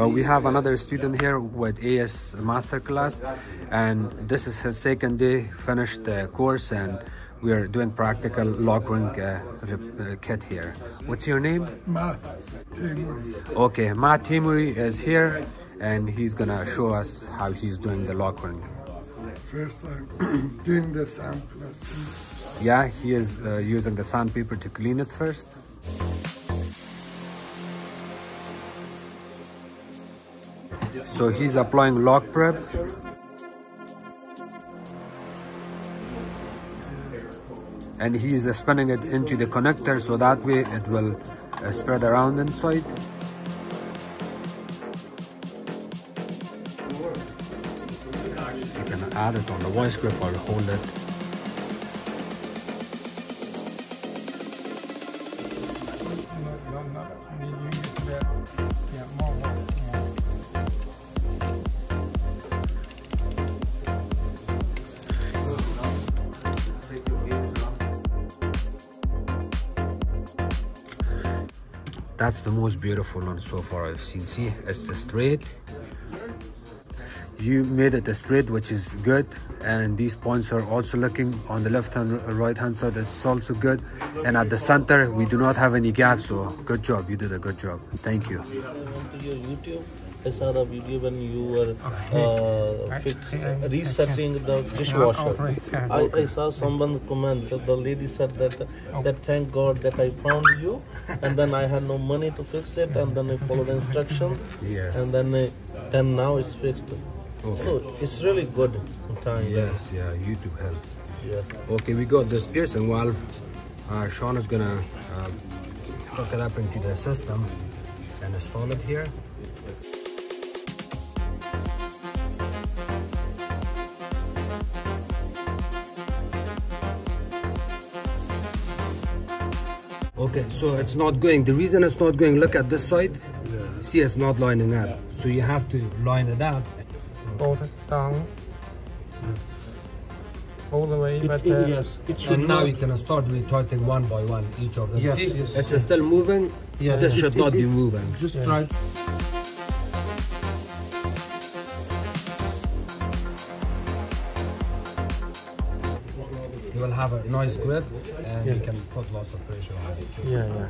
We have another student here with AS Masterclass, and this is his second day, finished the course, and we are doing practical Lokring kit here. What's your name? Matt Timuri. Okay, Matt Timuri is here, and he's gonna show us how he's doing the Lokring. First I'm doing the sandblasting. Yeah, he is using the sandpaper to clean it first. So he's applying Lokprep. And he's spinning it into the connector, so that way it will spread around inside. You can add it on the vice grip or hold it. That's the most beautiful one so far I've seen. See, it's the straight. You made it a straight, which is good, and these points are also looking on the left and right hand side. It's also good, and at the center we do not have any gaps. So good job, you did a good job. Thank you. I went to your YouTube. I saw the video when you were resetting the dishwasher. I saw someone's comment that the lady said that thank God that I found you, and then I had no money to fix it, and then I followed the instruction, Yes. and then now it's fixed. Okay. So it's really good sometimes. Yes, yeah, YouTube helps. Yeah. Okay, we got this piercing valve. Sean is gonna hook it up into the system and install it here. Okay, so it's not going. The reason it's not going, look at this side. Yeah. See, it's not lining up. So you have to line it up. Hold it down all the way, Yes, it should. And now you can start retorting one by one each of them. Yes, See, yes. it's still moving. Yeah, This should not be moving. Just try. You will have a nice grip, and you can put lots of pressure on it too. yeah.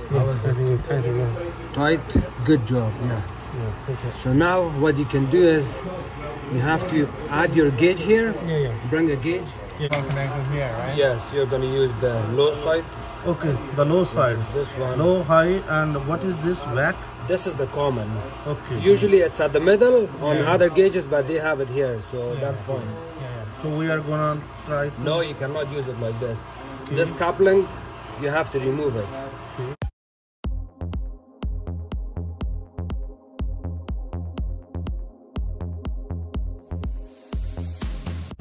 How is it? Having it tight again. Tight, good job, yeah. Yeah, okay. So now what you can do is, you have to add your gauge here. Yeah. Bring a gauge. Yeah. Connected here, right? Yes, you're going to use the low side. Okay, the low side. This one. Low, high, and what is this? Back? This is the common. Okay. Usually it's at the middle on other gauges, but they have it here, so that's fine. Yeah. So we are gonna try to... No, you cannot use it like this. This coupling, you have to remove it.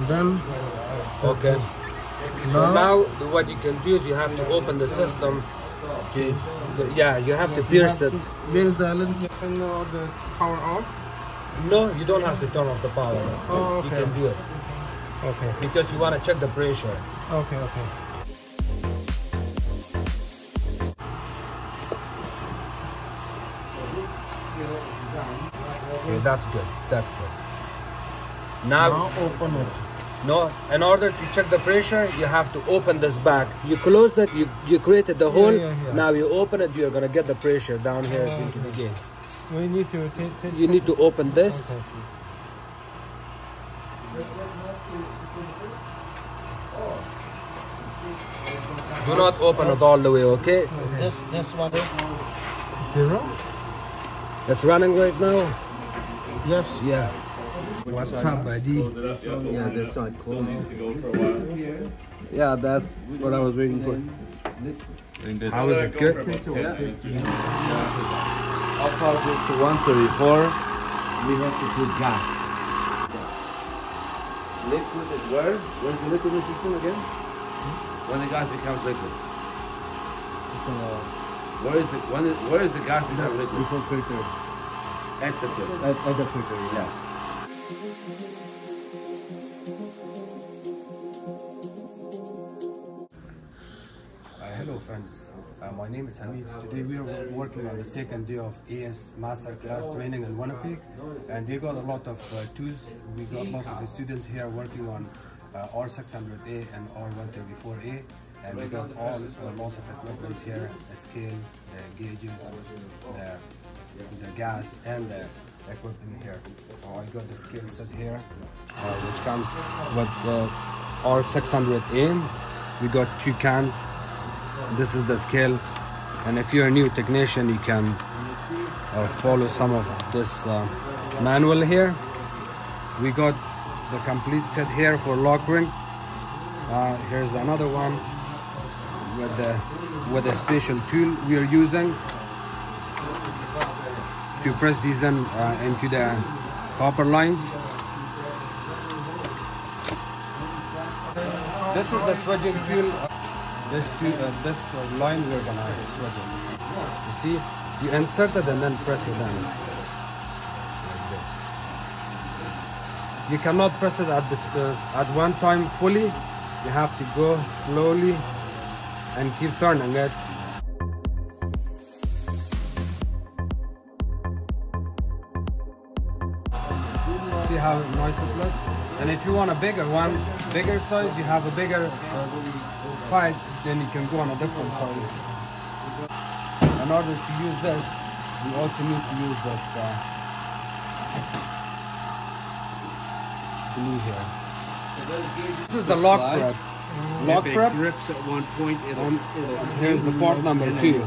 Then, Okay. So now what you can do is you have to open the system to, yeah, you have to pierce it. where is the Allen? Turn the power off. No, you don't have to turn off the power. Oh, okay. You can do it Okay. because you want to check the pressure. Okay. Okay, that's good. That's good. Now Open it. no, in order to check the pressure, you have to open this back. You closed it, you created the hole. yeah. Now you open it, you're gonna get the pressure down here into the gauge. We need to take. You need to open this. Okay. Do not open it all the way, okay? This one. 0. It's running right now. Yes. Yeah. What's up, buddy? Yeah, that's not close. Yeah, that's what I was waiting for. How is it good? I'll pause it to 134. We have to put gas. Liquid is where? Where's the liquid in the system again? When the gas becomes liquid. Where is the gas become liquid? Before filter. At the filter. At the filter, Yes. Hello friends. My name is Hamid. Today we are working on the second day of AS Masterclass training in Winnipeg, and they got a lot of tools. We got lots of students here working on R600a and R134a, and we got lots of equipment here: the scale, the gauges, the gas, and the equipment here. I got the scale set here, which comes with the R600a. We got 2 cans. This is the scale, and if you're a new technician, you can follow some of this manual here. We got the complete set here for Lokring. Here's another one with a special tool we are using to press these into the copper lines. This is the switching tool. This line we're gonna switch it. You see, you insert it and then press it in. Like this. You cannot press it at one time fully. You have to go slowly and keep turning it. See how nice it looks? And if you want a bigger size, you have a bigger pipe, then you can go on a different size. In order to use this, you also need to use this glue here. This is the Lokprep. Lokprep grips at one point. Here's the part number 2. You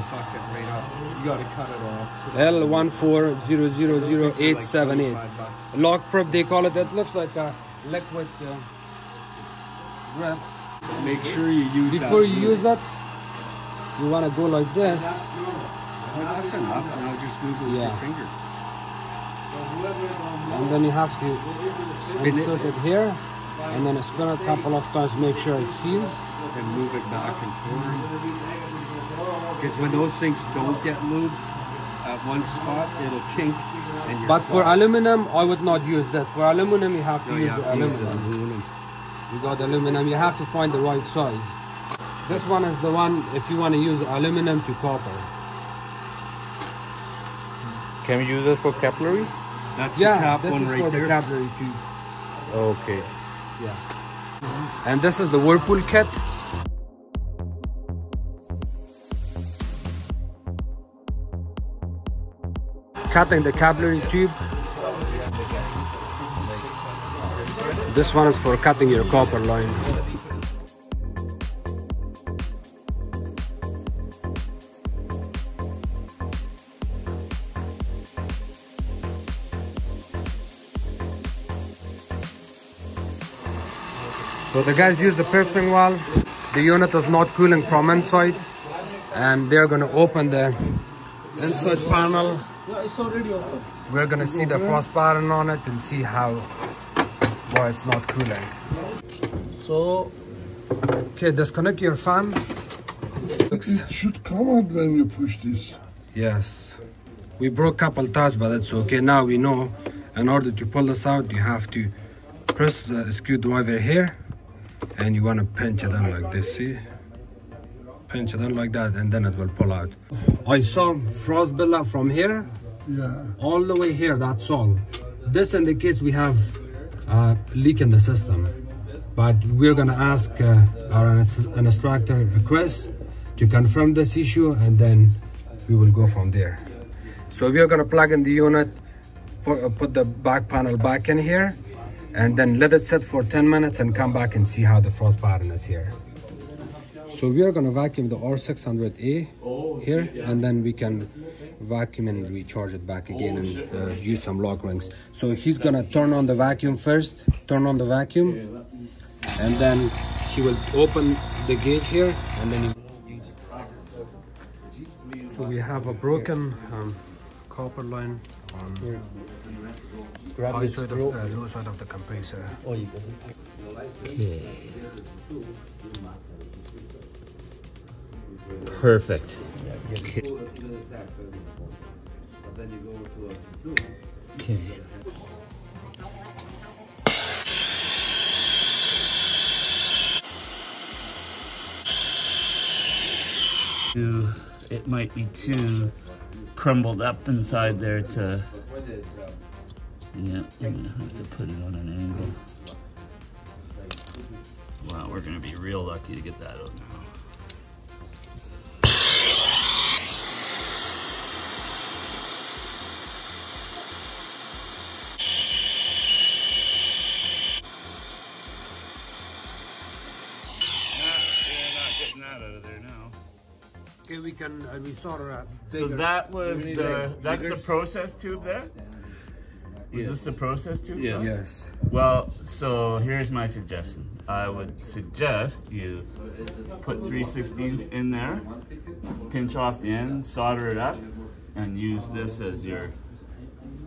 gotta cut it off. L140000878. Lokprep, they call it. It looks like a liquid grip. Make sure you use before you use that. You want to go like this. That's enough. Now just move it with your finger. And then you have to insert it here, and then spin it a couple of times. Make sure it seals. And move it back and forth. Because when those things don't get lubed at one spot, it'll kink. And But for aluminum, I would not use this. For aluminum, you have to use the aluminum. You got aluminum. You have to find the right size. This one is the one if you want to use aluminum to copper. Can we use this for capillary? That's the cap this one is right for there. the capillary too. Okay. Yeah. And this is the whirlpool kit. Cutting the capillary tube. This one is for cutting your copper line. So the guys use the piercing valve. The unit is not cooling from inside, and they're going to open the inside panel. It's already open. We're going to see the frost pattern on it and see why it's not cooling. So, okay, disconnect your fan. It should come out when you push this. Yes, we broke a couple tabs, but it's okay. Now we know in order to pull this out, you have to press the screwdriver here, and you want to pinch it in like this. See, pinch it in like that, and then it will pull out. I saw frost buildup from here all the way here. That's all. This indicates we have a leak in the system, but we're gonna ask our instructor Chris to confirm this issue, and then we will go from there. So we are gonna plug in the unit, put the back panel back in here, and then let it sit for 10 minutes and come back and see how the frost pattern is here. So we are gonna vacuum the R600a here, and then we can vacuum and recharge it back again and use some lock rings. So he's gonna turn on the vacuum first, turn on the vacuum, and then he will open the gauge here, and then so we have a broken copper line on high side of low side of the compressor. Okay. Perfect. Okay. Okay. It might be too crumbled up inside there to, yeah, I'm gonna have to put it on an angle. Wow, we're gonna be real lucky to get that out now. Out of there now. Okay, we saw so that was that's the process tube there? Was this the process tube? Yes. Yes. Well, so here's my suggestion. I would suggest you put 3/16 in there, pinch off the end, solder it up, and use this as your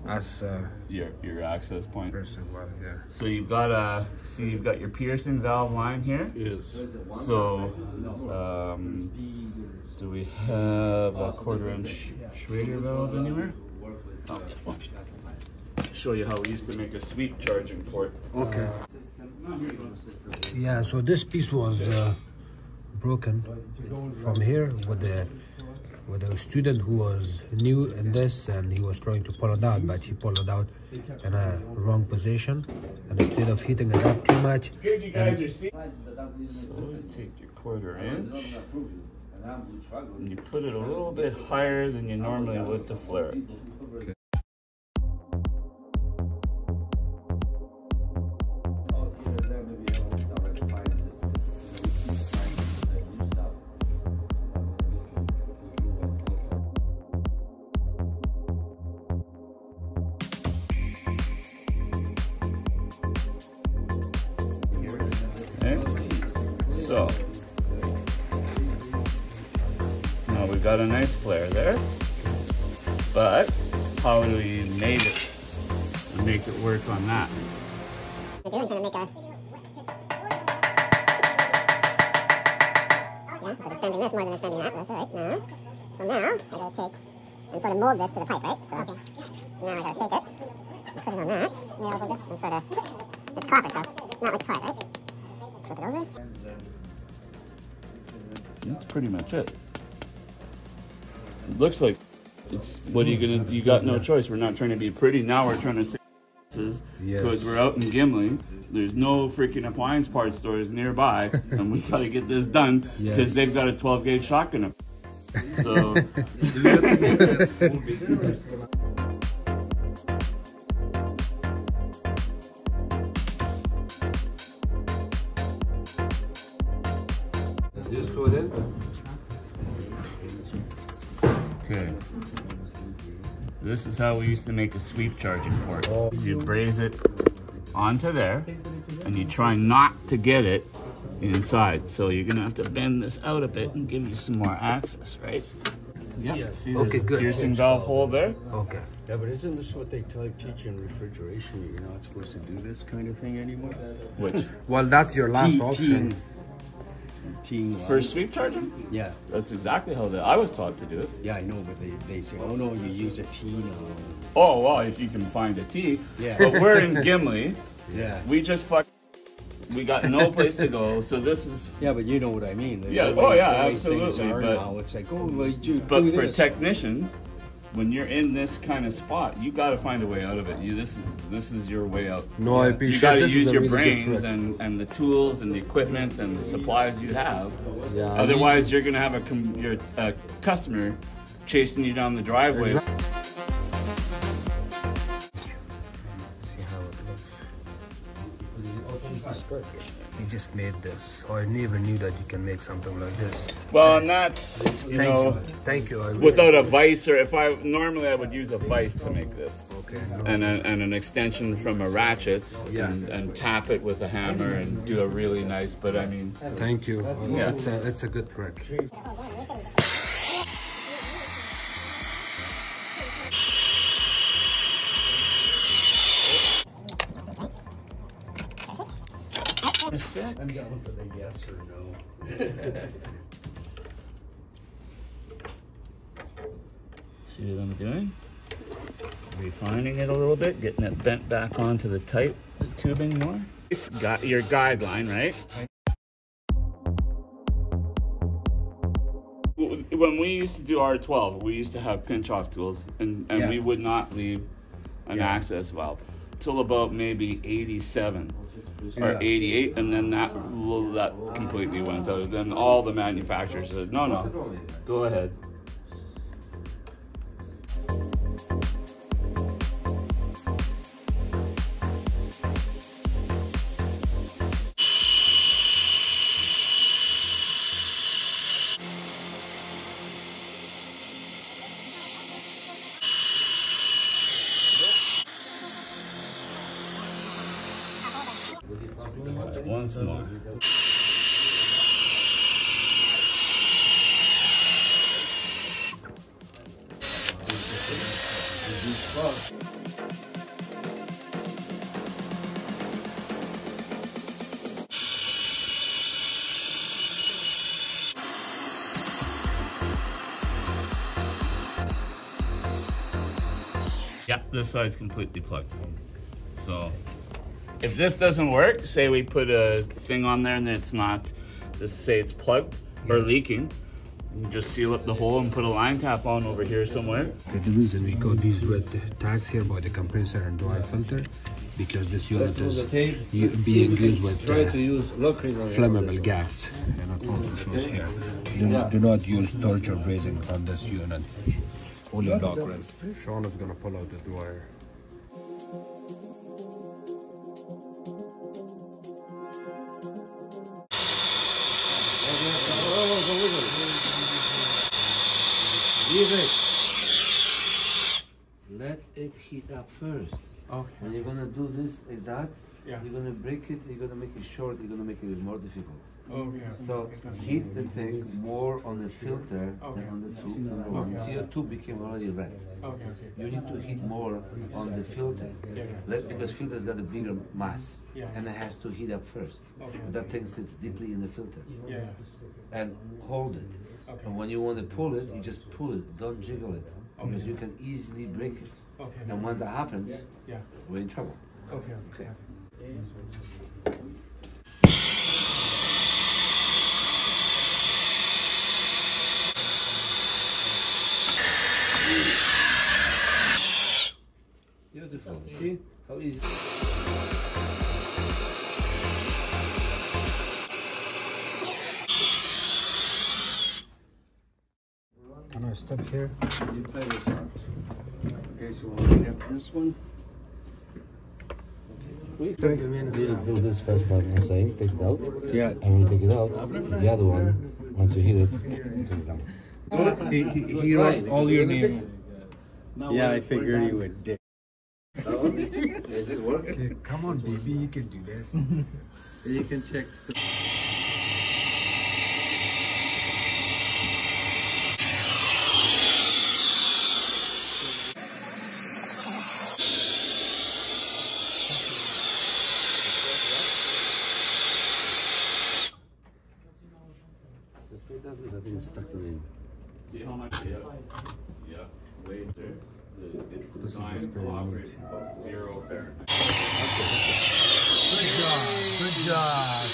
access point. Well, yeah. So you've got you've got your piercing valve line here. Yes. So do we have a 1/4" Schrader valve anywhere? Oh, show you how we used to make a sweep charging port. Okay. Yeah, so this piece was broken from here with a student who was new in this, and he was trying to pull it out, but he pulled it out in a wrong position, and instead of heating it up too much, So take your 1/4" and you put it a little bit higher than you normally would to flare it. Okay. So now we've got a nice flare there, but how do we make it work on that? I'm trying to make a... Yeah, so it's bending this more than it's bending that, that's alright now. So now, I gotta take and sort of mold this to the pipe, right? So okay. Now I gotta take it, and put it on that, and sort of, it's copper, so it's not like tar, right? Flip it over. That's pretty much it. It looks like it's, what are you gonna, you got no choice. We're not trying to be pretty, now we're trying to say because we're out in Gimli. There's no freaking appliance parts stores nearby, and we gotta get this done because they've got a 12-gauge shotgun. So just go ahead. okay. This is how we used to make a sweep charging port. So you braze it onto there, and you try not to get it inside. So you're gonna have to bend this out a bit and give you some more access, right? Yeah. See, there's a piercing valve hole there. Okay. Yeah, but isn't this what they teach in refrigeration? You're not supposed to do this kind of thing anymore? Which? Well, that's your last option. For sweep charging? Yeah. That's exactly how I was taught to do it. Yeah, I know, but they say, oh no, you use a T now. Oh, well, if you can find a T. Yeah. But we're in Gimli. Yeah. We just we got no place to go, so this is... Yeah, but you know what I mean. Yeah, oh yeah, absolutely. Now, it's like, oh, well, you but do for this. technicians, when you're in this kind of spot, you got to find a way out of it. This is your way out. No, I appreciate you got to this use is a your really good brains trick. and the tools and the equipment and the supplies you have. Yeah. Otherwise, you're gonna have your customer chasing you down the driveway. See how it looks. You just made this. I never knew that you can make something like this. Well, and that's Thank you. Without a vise, or normally I would use a vise to make this. Okay. And an extension from a ratchet, and tap it with a hammer and do a really nice. But I mean, thank you. Yeah. It's a good trick. Sick. I'm going for the yes or no. See what I'm doing? Refining it a little bit, getting it bent back onto the tubing more. It's got your guideline, right? when we used to do R12, we used to have pinch off tools, and Yeah. we would not leave an access valve till about maybe 87 or Yeah. 88, and then that completely went out. Then all the manufacturers said, no, go ahead. Once more. Yeah, this side's completely plugged. So if this doesn't work, say we put a thing on there and it's not, just say it's plugged or leaking, you just seal up the hole and put a line tap on over here somewhere. Okay, the reason we got these red tags here by the compressor and dry filter, because this unit is being used with flammable gas, and it also shows here. Do not use torch or brazing on this unit. Only Lokring. Sean is gonna pull out the dryer. Leave it. Let it heat up first. Okay. When you're gonna do this like that, Yeah. you're gonna break it, you're gonna make it short, you're gonna make it more difficult. Okay. So heat the thing more on the filter Okay. than on the tube. Number one. Okay. See, your tube became already red. Okay. You need to heat more on the filter. Because filter's got a bigger mass. Yeah. And it has to heat up first. Okay. That thing sits deeply in the filter. Yeah. And hold it. Okay. And when you want to pull it, you just pull it, don't jiggle it. Because you can easily break it. Okay. And when that happens, Yeah. we're in trouble. Okay. Okay. Beautiful. See how easy. Can I step here? You play your cards. Okay, so we'll get this one. We do this first by saying, take it out. Yeah. And when you take it out, the other one, once you hit it, it comes down. He wrote all your names. No, Yeah, I figured he would. Dick. Does it work? Okay, come on, baby, you can do this. You can check. I think it's stuck to the. See how much? Yeah. Wait there. This is the spray you need. 0 Fahrenheit. Good job. Good job.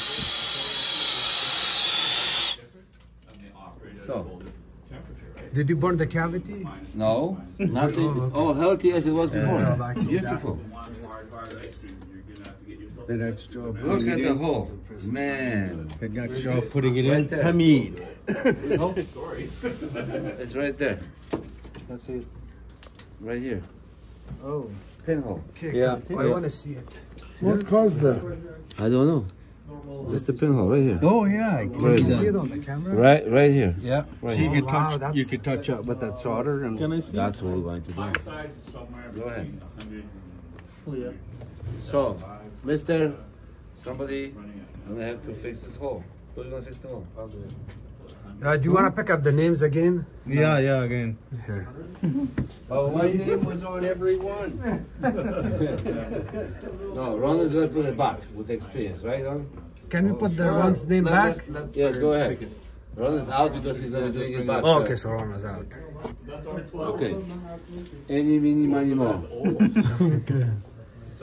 So. Did you burn the cavity? No, nothing. It's all healthy as it was before. Beautiful. They're not sure. Look at the hole. Man. They're not sure putting it Right in. there. Hamid. It's right there. That's it. Right here. Oh. Pinhole. Okay, Yeah. I want to see it. What caused that? I don't know. Just the pinhole right here. Oh yeah, I Can you see it on the camera? Right here. Yeah. Right So you here. could Wow, touch. that's- You could touch up with that solder and. Can I see? That's what we're going to do. Go ahead. So, Mister, somebody gonna have to fix this hole. Who's gonna fix the hole? Do you want to pick up the names again? Yeah, again. Here. Oh, my name was on every one. No, Ron is gonna put it back with experience, right, Ron? Can we put the Ron's name back? Yes, go ahead. Ron is out because he's not doing it back. Oh, okay, so Ron was out. Okay. Any, mini, money, more.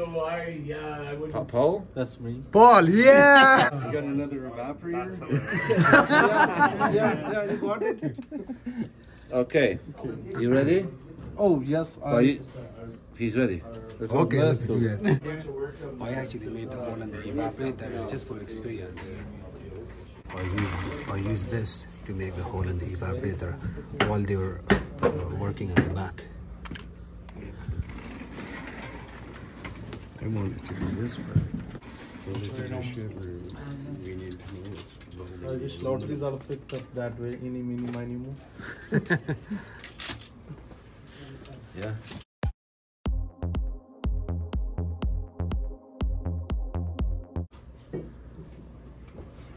so I would. Paul? That's me. Paul, yeah! You got another evaporator? Yeah, you got it. Okay, you ready? Oh yes. He's ready. Let's go. Okay, let's do it. I actually made the hole in the evaporator just for experience. I used this to make the hole in the evaporator while they were working in the back. I want it to be this way. These lotteries are fixed up that way. Any, mini, miny, mo. Yeah.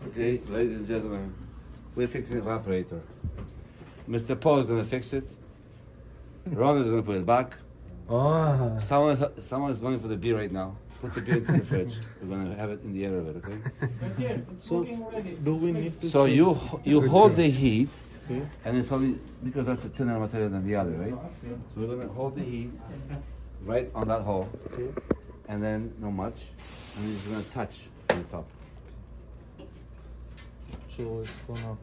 Okay, ladies and gentlemen, we're fixing the evaporator. Mr. Paul is gonna fix it. Ron is gonna put it back. Oh. Someone is going for the beer right now. Put the beer into the fridge. We're gonna have it in the end of it, okay? So, do we need to? So you hold the heat, Okay. and it's only because that's a thinner material than the other, right? So we're gonna hold the heat right on that hole, okay? And then not much, and it's gonna touch on the top. So it's gonna.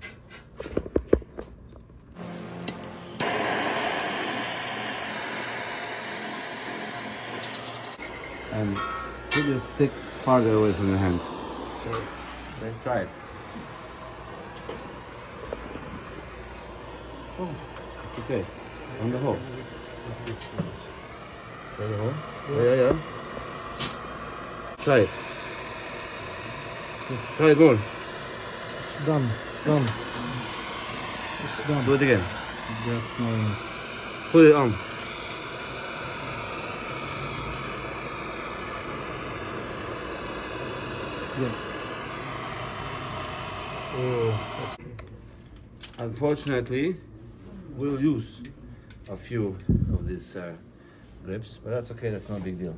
And put the stick farther away from your hand. Sure. Then try it. Oh, it's okay. On the hole. Try the hole? Yeah. Try it. Try it more. Done. It's done. Do it again. Just no. Put it on. Yeah. Oh. Unfortunately, we'll use a few of these grips, but that's okay. That's not a big deal.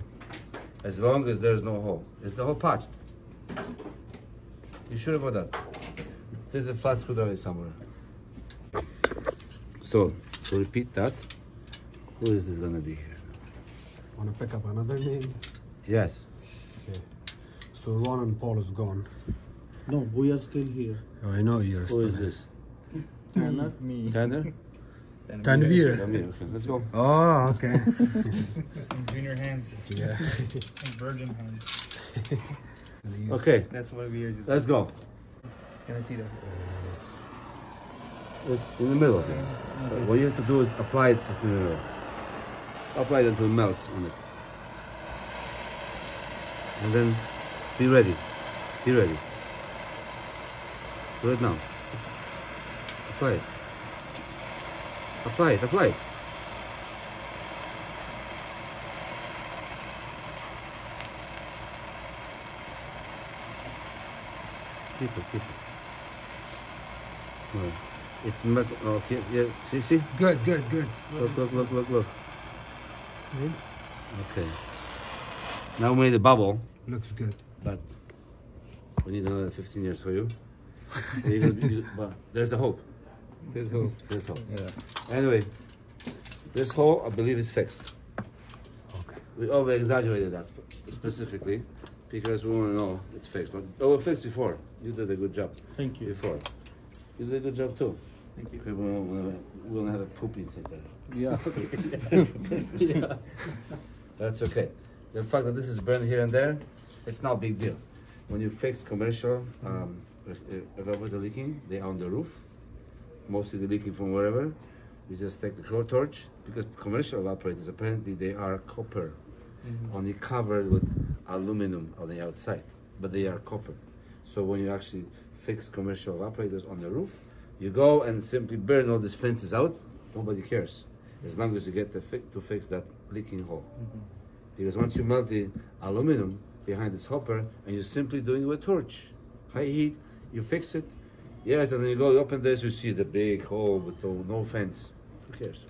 As long as there's no hole. Is the hole patched? You sure about that? There's a flat screwdriver somewhere. So, to repeat that, who is this gonna be here? Wanna pick up another name? Yes. Okay. So Ron and Paul is gone. No, we are still here. Oh, I know you're Who still is here. this? Not me. Tanner? Tanvir. Okay, let's go. Oh, okay. Some junior hands. Yeah. Some virgin hands. Okay, That's why we are just. let's go. Can I see that? It's in the middle. So what you have to do is apply it just in the middle. Apply it until it melts on it. And then be ready. Be ready. Do it now. Apply it. Apply it. Keep it. No, it's metal. Okay, yeah. See? Good. Look. Okay. Now we made a bubble, Looks good. but we need another 15 years for you. But there's a hope. There's hope. Yeah. Anyway, this hole I believe is fixed. Okay. We over exaggerated that specifically because we want to know it's fixed. But it was fixed before. You did a good job. Thank you. Before. You did a good job too. Thank you. We won't have a poop inside there. Yeah. That's okay. The fact that this is burned here and there, it's not a big deal. When you fix commercial evaporator leaking, they are on the roof. Mostly they're leaking from wherever. You just take the torch, because commercial evaporators, apparently they are copper, only covered with aluminum on the outside, but they are copper. So when you actually fix commercial evaporators on the roof, you go and simply burn all these fences out, nobody cares, as long as you get to fix that leaking hole. Because once you melt the aluminum behind this hopper and you're simply doing it with a torch, high heat, you fix it, yes, and then you go, you open this, you see the big hole with no fence. Who cares?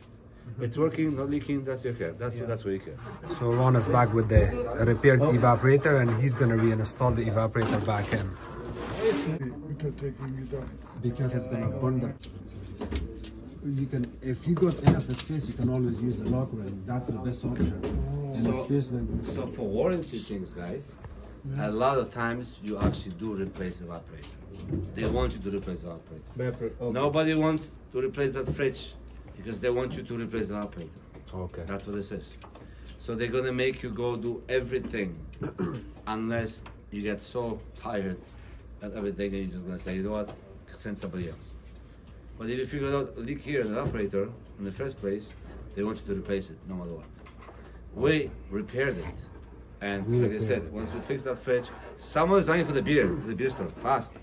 It's working, not leaking, that's okay. That's what you care. So Ron is back with the repaired evaporator, and he's gonna reinstall the evaporator back in. Because taking it down. Because it's gonna burn the you can, if you got enough space, you can always use the Lokring. That's the best option. And the space So for warranty things, guys, a lot of times you actually do replace the evaporator. They want you to replace the evaporator. Okay. Nobody wants to replace that fridge because they want you to replace the evaporator. Okay. That's what this is. So they're gonna make you go do everything unless you get so tired at everything and you're just gonna say, you know what, send somebody else. But if you figure out a leak here in the evaporator in the first place, they want you to replace it no matter what. We repaired it. And like I said, once we fix that fridge, someone is running for the beer store, fast.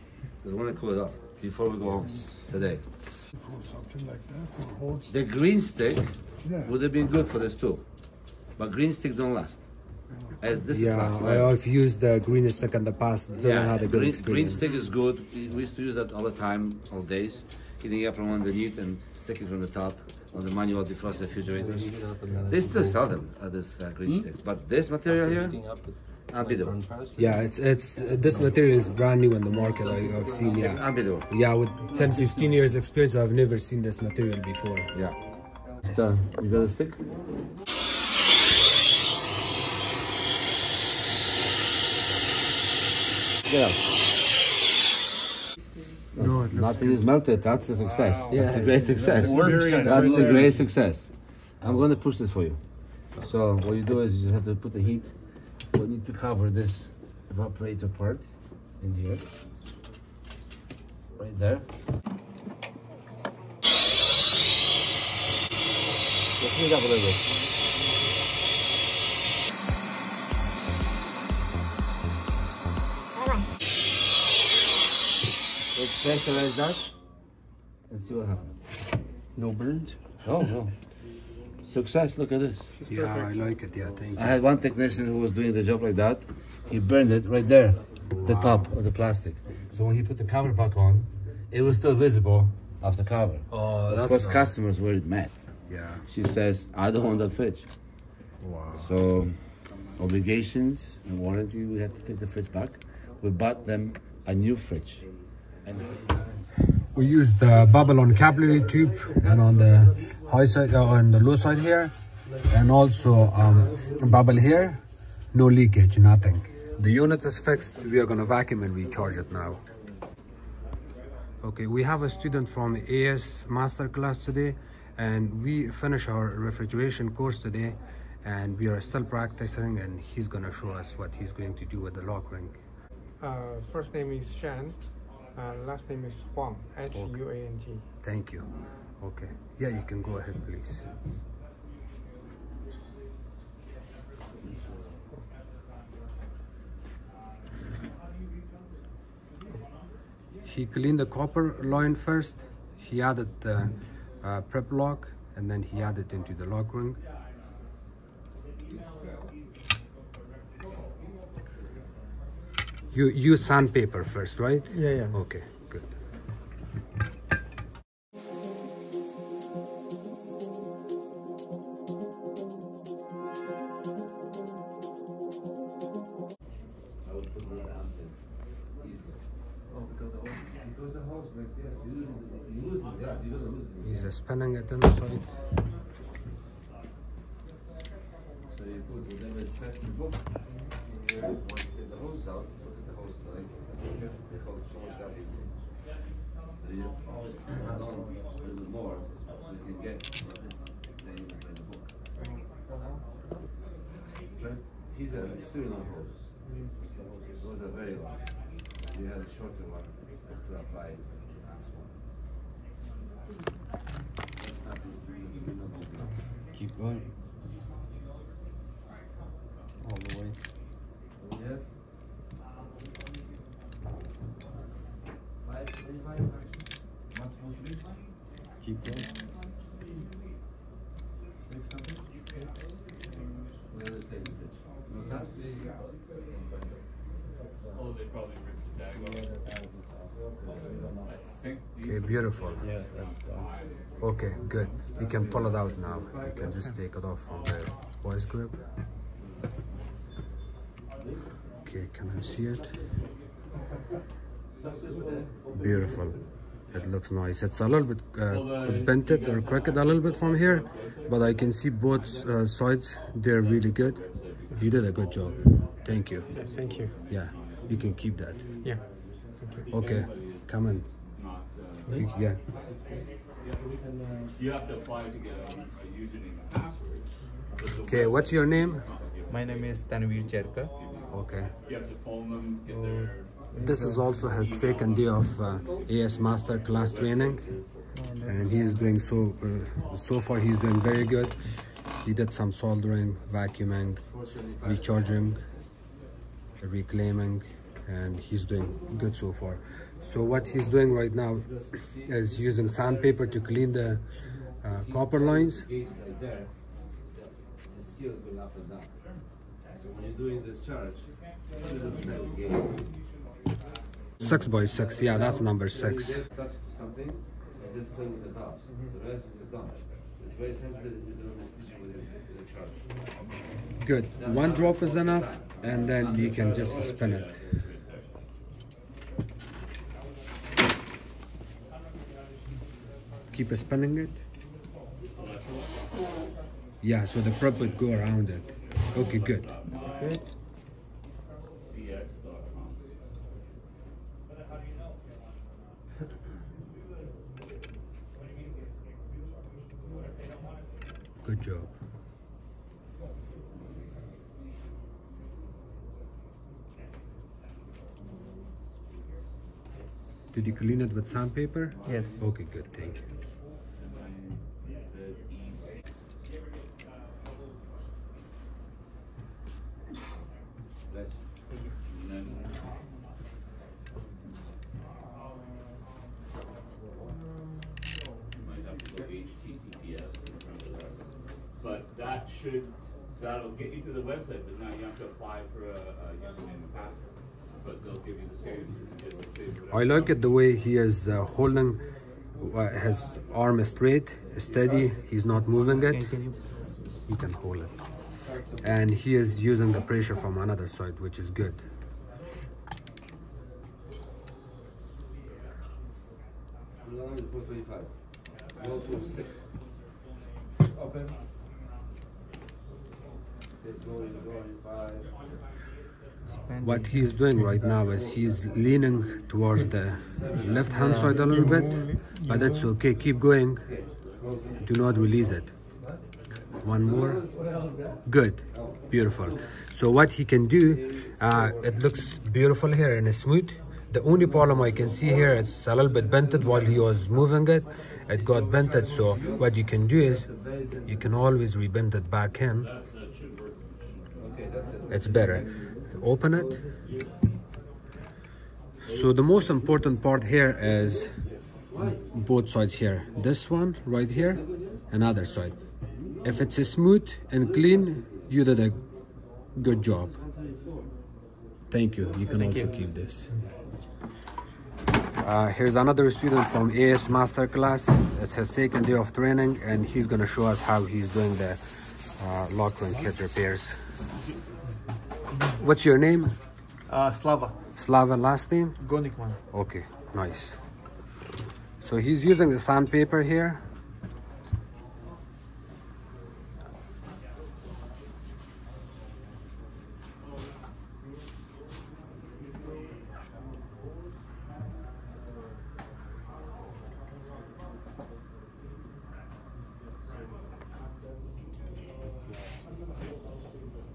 They want to cool it off before we go home today. Something like that, or hold. The green stick Yeah. would have been good for this too. But green stick don't last. As this is last. Yeah, I've used the green stick in the past. Didn't have a good green experience. stick is good. We used to use that all the time, all days. Heating up from underneath and sticking from the top on the manual defrost refrigerators. They still sell them, this green sticks. But this material here, unbeatable. Yeah, it's this material is brand new in the market. I've seen, It's unbeatable. yeah, with 10-15 years experience, I've never seen this material before. Yeah. You got a stick? Yeah. No, it looks Nothing is melted. That's a success. Yeah. That's a great success. That's the great success. I'm going to push this for you. So what you do is you just have to put the heat. We need to cover this evaporator part in here. Right there. Just heat up a little bit. Let's pressurize that and see what happens. no burns. No. Success, look at this. Yeah, I like it. Yeah, thank you. I had one technician who was doing the job like that. He burned it right there, the top of the plastic. So when he put the cover back on, it was still visible after cover. Oh, Of course, customers were mad. Yeah. She says, I don't want that fridge. Wow. So, obligations and warranty, we had to take the fridge back. We bought them a new fridge. And We used the bubble on capillary tube and on the high side, on the low side here, and also bubble here. No leakage, nothing. The unit is fixed. We are gonna vacuum and recharge it now. Okay, we have a student from AS Masterclass today, and we finish our refrigeration course today, and we are still practicing, and he's gonna show us what he's going to do with the Lokring. First name is Shan, last name is Huang, Huang. Thank you. Okay. Yeah, you can go ahead, please. He cleaned the copper line first. He added the prep lock, and then he added into the Lokring. You use sandpaper first, right? Yeah. Okay, good. He's spinning it inside. so you put whatever it says in the book. Here, once you take the hose out, look at the hose like they hold so much gas inside. So you always add on a little more so you can get what is saying in the book. But these are extremely long hoses. Those are very long. You have a shorter one that's still applied and small. That's not Keep going. All the way. Yeah. 525. What's supposed to be? Keep going. 6 something? What did it say? No tap? Oh, they probably ripped the tag off. I think. Okay, beautiful. Yeah. Okay, good. You can pull it out now. You can just take it off from the vice grip. Okay, can you see it? Beautiful. It looks nice. It's a little bit bented or crooked a little bit from here, but I can see both sides. They're really good. You did a good job. Thank you. Yeah, thank you. Yeah, you can keep that. Yeah. Thank you. Okay, come in. Yeah. You have to apply to get a username and password. Okay, what's your name? My name is Tanvir Cherka. Okay. You have to phone them, get their... This is also his second day of AS Master class training, and he is doing so far he's doing very good. He did some soldering, vacuuming, recharging, reclaiming, and he's doing good so far. So what he's doing right now is using sandpaper to clean the copper lines. The scales go up and down. So when you're doing this charge, you 6x6, yeah, that's number 6. touch something, and just play with the valves. The rest is done. It's very sensitive, you don't mistake with the charge. Good. One drop is enough, and then you can just spin it. Keep spinning it. Yeah, so the prep would go around it. Okay, good. Good. cx.com. Good job. Did you clean it with sandpaper? Yes. Okay, good. Thank you. But that'll get you to the website, but now you have to apply for a username and password. But they'll give you the same. I like it the way he is holding his arm straight, steady. He's not moving it. He can hold it. And he is using the pressure from another side, which is good. Go to 6. Open. It's going 5. What he's doing right now is he's leaning towards the left hand side a little bit, but that's okay. Keep going. Do not release it. One more. Good. Beautiful. So what he can do, it looks beautiful here and smooth. The only problem I can see here, it's a little bit bented while he was moving it. It got bented, so what you can do is you can always rebend it back in. It's better. Open it. So the most important part here is both sides here. This one right here, another side. If it's smooth and clean, you did a good job. Thank you. You can also keep this. Here's another student from AS Masterclass. It's his second day of training, and he's gonna show us how he's doing the Lokring kit repairs. What's your name? Slava. Slava, last name? Gonikman. Okay, nice. So he's using the sandpaper here.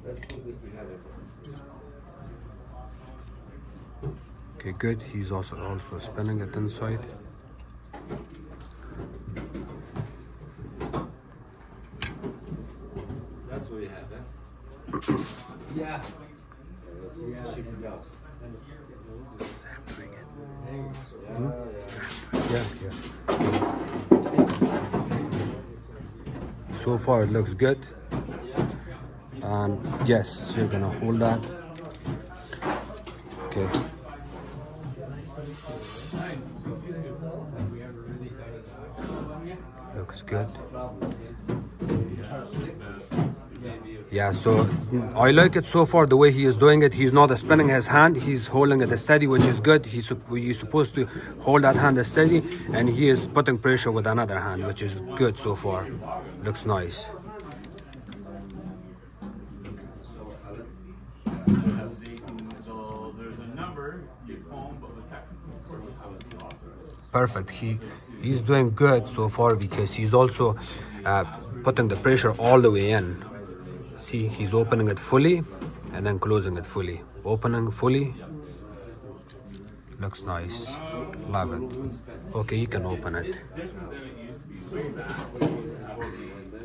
Let's put this together. Okay, good. He's also spinning it inside. That's what we have, eh? Yeah. Cheap it out. Yeah. So far it looks good. And yes, you're gonna hold that. Okay. Looks good. Yeah, so I like it so far the way he is doing it. He's not spinning his hand, he's holding it steady, which is good. You're supposed to hold that hand steady, and he is putting pressure with another hand, which is good so far. Looks nice. Perfect. He's doing good so far because he's also putting the pressure all the way in. See, he's opening it fully and then closing it fully. Opening fully. Looks nice. Love it. Okay, you can open it.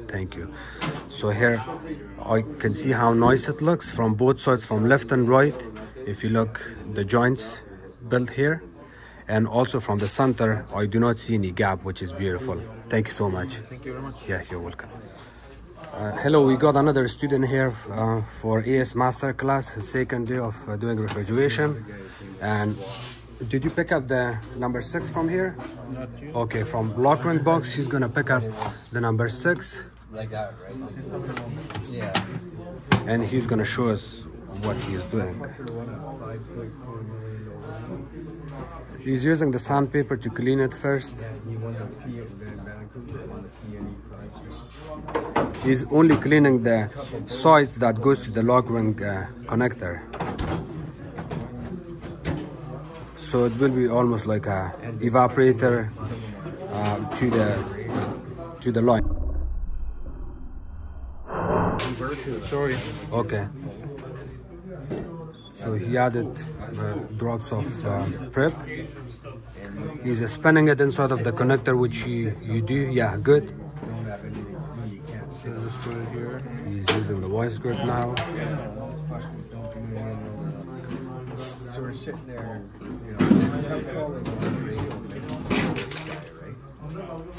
Thank you. So here I can see how nice it looks from both sides, from left and right. If you look, the joints built here, and also from the center I do not see any gap, which is beautiful. Thank you so much. Thank you very much. Yeah, you're welcome. Hello, we got another student here for AS master class, second day of doing refrigeration. And did you pick up the number 6 from here? Not you. Okay, from Lokring box he's gonna pick up the number 6. Like that, right? Yeah. And he's gonna show us what he is doing. He's using the sandpaper to clean it first. He's only cleaning the sides that goes to the Lokring connector. So it will be almost like a evaporator to the line. Sorry. Okay. So he added drops of prep. He's spinning it inside of the connector, which you do. Yeah, good. He's using the voice grip now. So we're sitting there,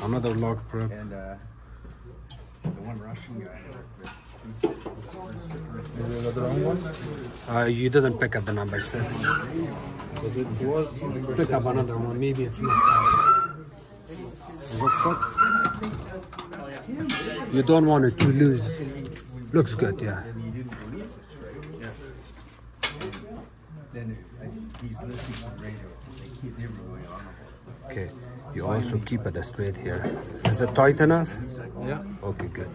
Another Lokprep. And the one Russian guy. Is it the wrong one? You didn't pick up the number 6. It was. Pick up another one. Maybe it's mixed up. Is it 6? You don't want it to lose. Looks good, yeah. Then he's listening to the radio. He's never going on. Okay. You also keep it straight here. Is it tight enough? Yeah. Okay, good.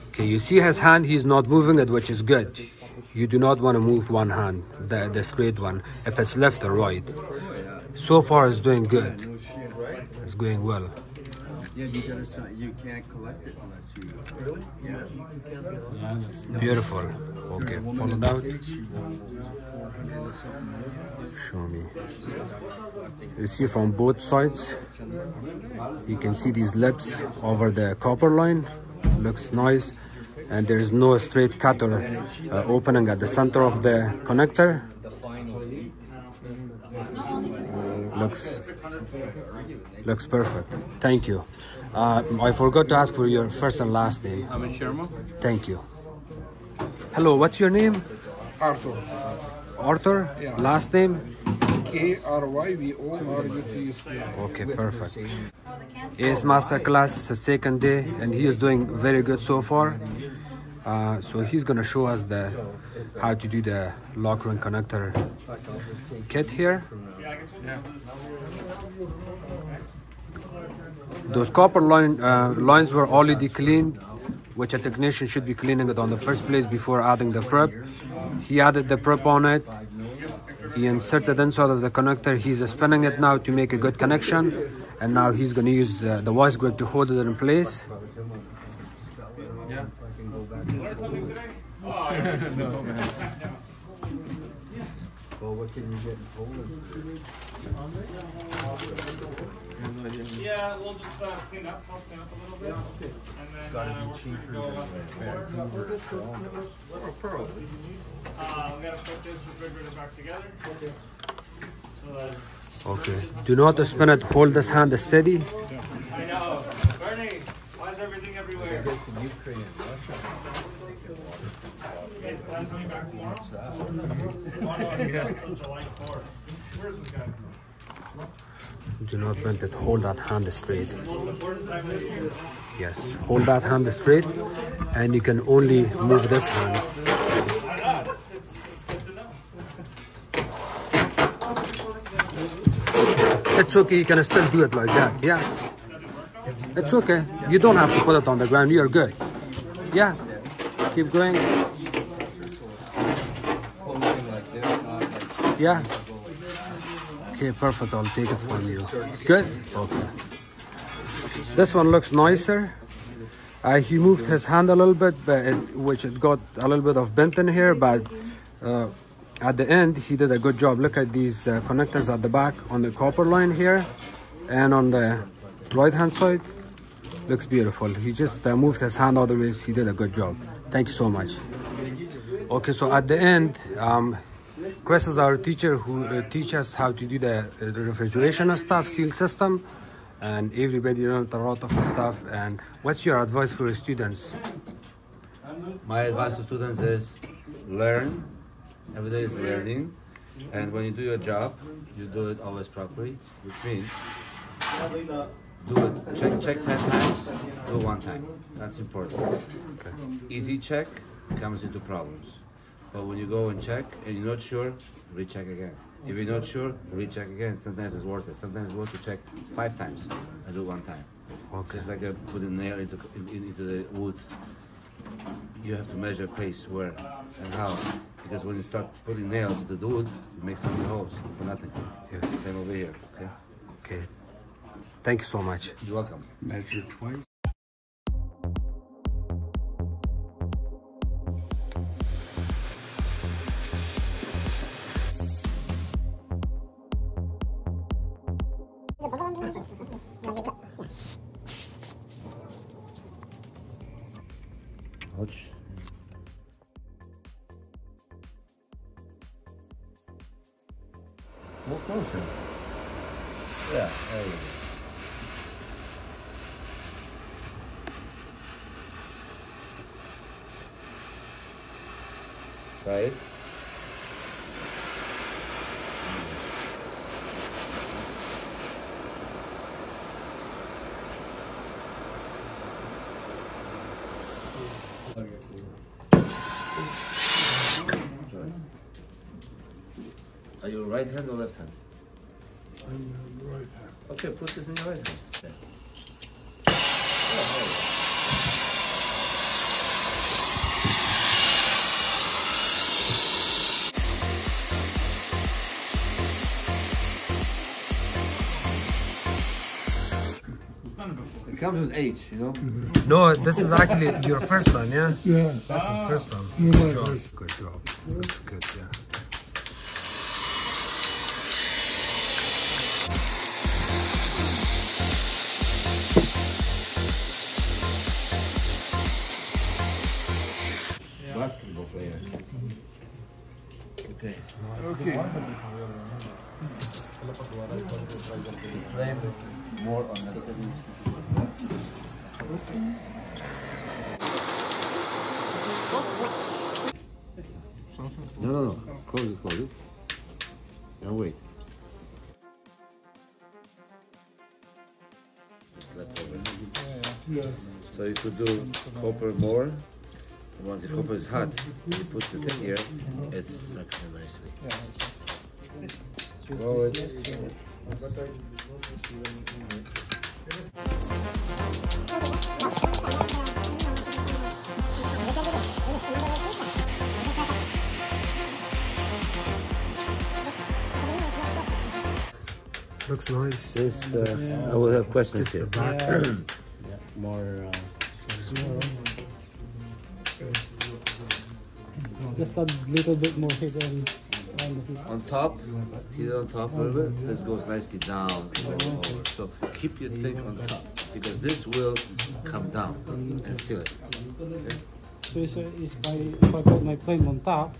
Okay, you see his hand, he's not moving it, which is good. You do not want to move one hand, the straight one, if it's left or right. So far it's doing good. It's going well. Yeah, you can't collect it unless you... Really? Yeah. Beautiful. Okay, pull it out. Show me. You see from both sides, you can see these lips over the copper line. Looks nice. And there is no straight cutter opening at the center of the connector. Looks perfect. Thank you. I forgot to ask for your first and last name. Amit Sharma. Thank you. Hello, what's your name? Arthur. Arthur? Yeah. Last name? Kryvoruty. Okay, perfect. AS master class, it's the second day, and he is doing very good so far. So he's gonna show us how to do the Lokring connector kit here. Those copper lines were already cleaned, which a technician should be cleaning it on the first place before adding the prep. He added the prep on it. He inserted inside of the connector. He's spinning it now to make a good connection, and now he's going to use the voice grip to hold it in place. Yeah. Well, what can you get in Poland? Yeah, we'll just clean up a little bit. And then, It's got to be cheaper than Vancouver. or Pearl. We gotta put this refrigerator back together. Okay. So Okay. Do not spin it. Hold this hand steady. I know. Bernie, why is has everything everywhere. It's in Ukraine and Russia. Guys, plans coming back tomorrow? Until July 4th. Where's this guy? Do not bend it. Hold that hand straight. Yes, hold that hand straight, and you can only move this hand. It's good to know. It's okay, you can still do it like that, yeah. It's okay, you don't have to put it on the ground, you're good. Yeah, keep going. Yeah. Okay, perfect, I'll take it from you. Good? Okay. This one looks nicer. He moved his hand a little bit, but it got a little bit of bent in here, but at the end, he did a good job. Look at these connectors at the back on the copper line here, and on the right-hand side, looks beautiful. He just moved his hand all the way. He did a good job. Thank you so much. Okay, so at the end, Chris is our teacher who teaches us how to do the refrigeration stuff, seal system, and everybody learned a lot of stuff. And what's your advice for your students? My advice to students is learn. Every day is learning, and when you do your job, you do it always properly, which means do it. Check 10 times, do 1 time. That's important. Okay. Easy check comes into problems, but when you go and check and you're not sure, recheck again. If you're not sure, recheck again. Sometimes it's worth it. Sometimes it's worth to check 5 times and do 1 time. Okay. Just like putting a nail into the wood. You have to measure pace, where and how. Because when you start putting nails into the wood, it makes some holes for nothing. Yes. Same over here. Okay. Okay. Thank you so much. You're welcome. Measure twice. Ouch. More closer. Yeah, there you go. Try it. Are you right hand or left hand? I'm right hand. Okay, put this in your right hand. Yeah. It comes with age, you know? No, this is actually your first one, yeah? Yeah. That's his first one. Yeah, Good job. Good job. That's good, yeah. Basketball player. Okay. Okay. More on that. No. Close it. And wait. Just left over. Yeah. So you could do copper more. Once the copper is hot, you put the thing here, it's sucking nicely. Roll it. Looks nice. This, I will have questions here. More just a little bit more hit on top, hit it on top a little bit. This goes nicely down and over. So keep your thing on top because this will come down and seal it. Okay? So if I put my plane on top,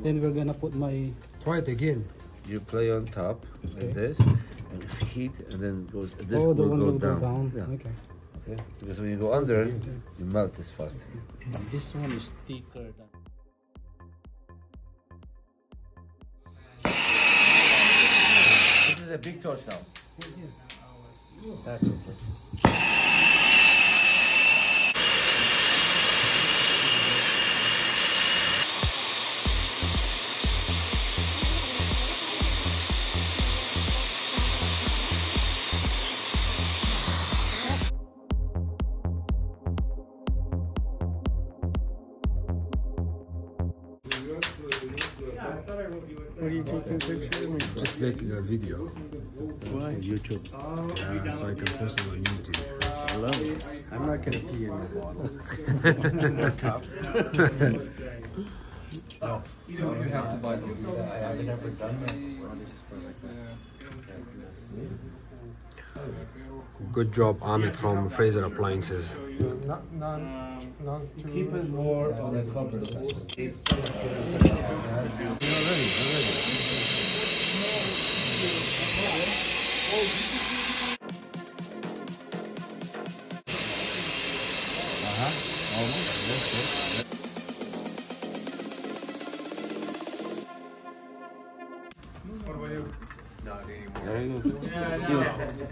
then we're gonna put my. Try it again. You play on top like this, and if heat, and then goes. This will go down. Yeah. Okay. Okay, because when you go under, you melt this fast. This one is thicker than. This is a big torch now. That's okay. What are you taking pictures? Just making a video. Why? YouTube. Yeah, so I can post it on YouTube. I love it. I'm not gonna pee in the bottle. So you have to buy the I haven't ever done that. Oh, this is perfect. Good job, Amit from Fraser Appliances. Not too... Keep it more on the copper side. What about you? Not anymore. Very good.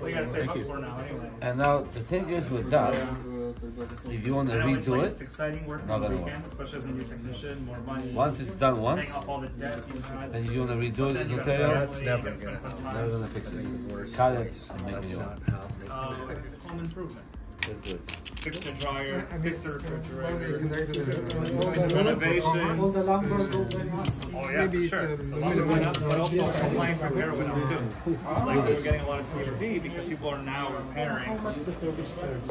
We gotta stay up for now anyway. And now the thing is with that, if you want to I know it's redo like, it, it's exciting working not on the gonna work. weekends, especially as a new technician, more money. Once it's done once, paying off all the debt you had. and if you want to redo it, Then you it'll gotta tell you, family, you gotta spend some time. never gonna fix it. Cut it and make it work. Home improvement. That's good. Fix the dryer, fix the refrigerator, Renovation. renovation. All the lumber go back up. Oh yeah, for sure. The lumber went up, but also appliance repair went up too. Like we were getting a lot of CFD because people are now repairing. What's the service charge?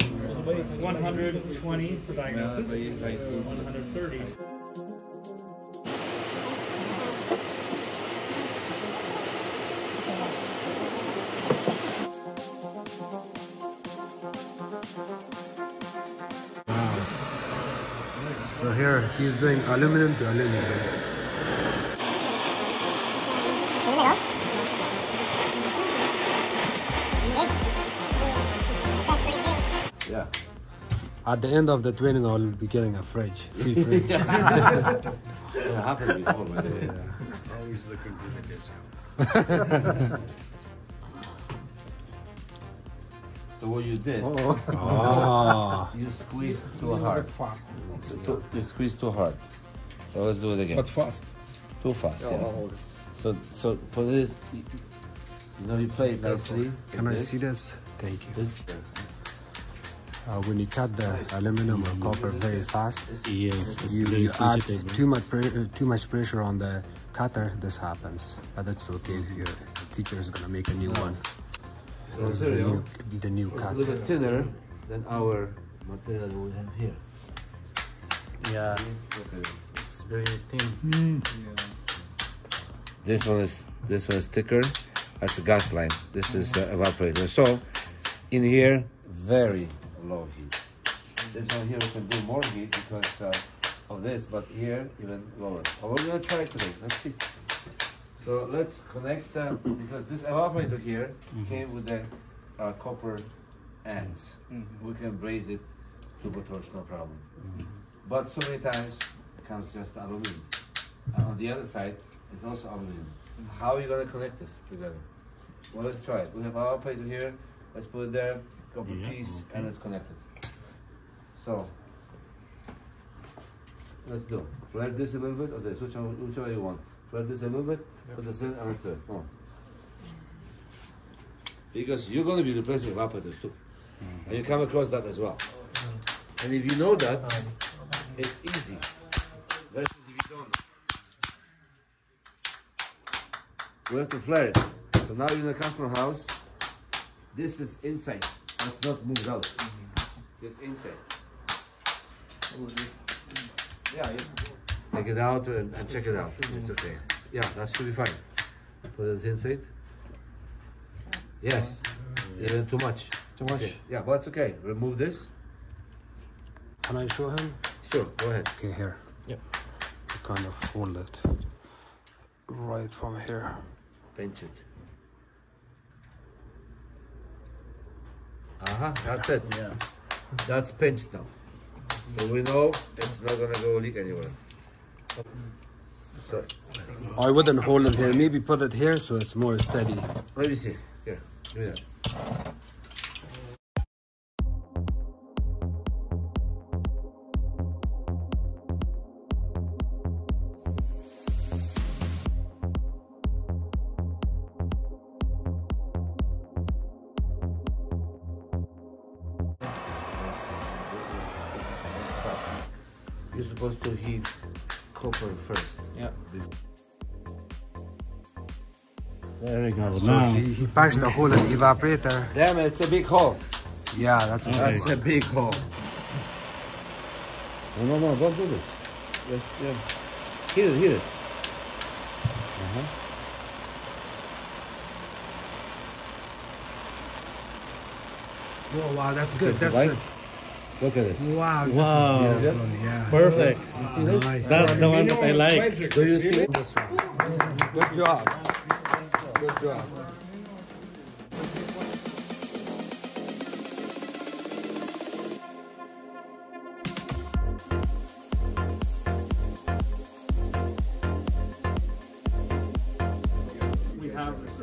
120 for diagnosis, 130. So here he's doing aluminum to aluminum. Yeah. At the end of the training, I'll be getting a fridge, free fridge. It happened before, by the way. Always looking for the discount. So what you did, you squeezed too hard. You squeezed too hard. So let's do it again. But fast. Too fast, yeah. So for this, you know, you play it nicely. Can I see this? Thank you. When you cut the aluminum or copper very fast, you add too much pressure on the cutter. This happens, but that's okay. Your teacher is gonna make a new one. This is the new It's cut. a little bit thinner than our material that we have here. Yeah, it's very thin. This one is thicker. That's a gas line. This is evaporator. So in here, very low heat. This one here we can do more heat because of this, but here even lower. But we're gonna try it today. Let's see. So let's connect because this evaporator here came with the copper ends. We can braze it turbo torch, no problem. But so many times it comes just aluminum. And on the other side, it's also aluminum. How are you gonna connect this together? Well, let's try it. We have our evaporator here. Let's put it there, copper piece, and it's connected. So let's do. Flare this a little bit, or this? Whichever you want. Flare this a little bit. Put this in and let's do it. Come on. Because you're going to be replacing evaporators too. And you come across that as well. And if you know that, it's easy. Versus if you don't know. We have to flare it. So now you're in the customer house. This is inside. That's not moved out. It's inside. Yeah, take it out and check it out. It's okay. Yeah, that should be fine. Put it inside. Yes. Even too much. Too much? Okay. Yeah, but it's okay. Remove this. Can I show him? Sure, go ahead. Okay, here. Yep. You kind of hold it right from here. Pinch it. That's it. Yeah. That's pinched now. So we know it's not gonna go leak anywhere. So I wouldn't hold it here. Maybe put it here so it's more steady. let me see. Here, do that. You're supposed to heat copper first. Yeah. There we go. So Now, he punched the hole in the evaporator. Damn it, it's a big hole. Yeah, that's okay. That's a big hole. No, don't do this. Just heat it. Oh wow, that's good. That's Right? good. Look at this. Wow. wow, This is good. Yeah. perfect. You see this? Nice. That's the one that I like. Do you see it? Good job. Good job. We have this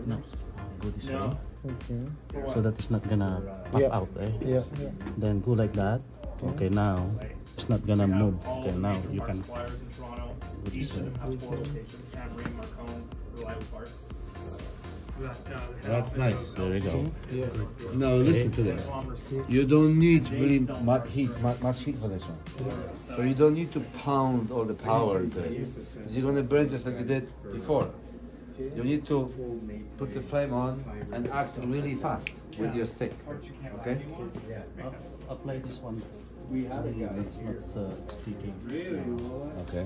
No. Go this No. way. So that it's not gonna pop out, eh? Yeah. Then go like that. Okay, now it's not gonna move. Okay, now you can. suppliers in Toronto. Each of them have 4 locations. Cameron, Marcone, Reliable Parts. That's nice. There you go. No, listen to this. You don't need really much heat for this one. So you don't need to pound all the power into it. You're gonna burn just like you did before. You need to put the flame on and act really fast with your stick. Okay? Apply this one. It's not sticking. Okay.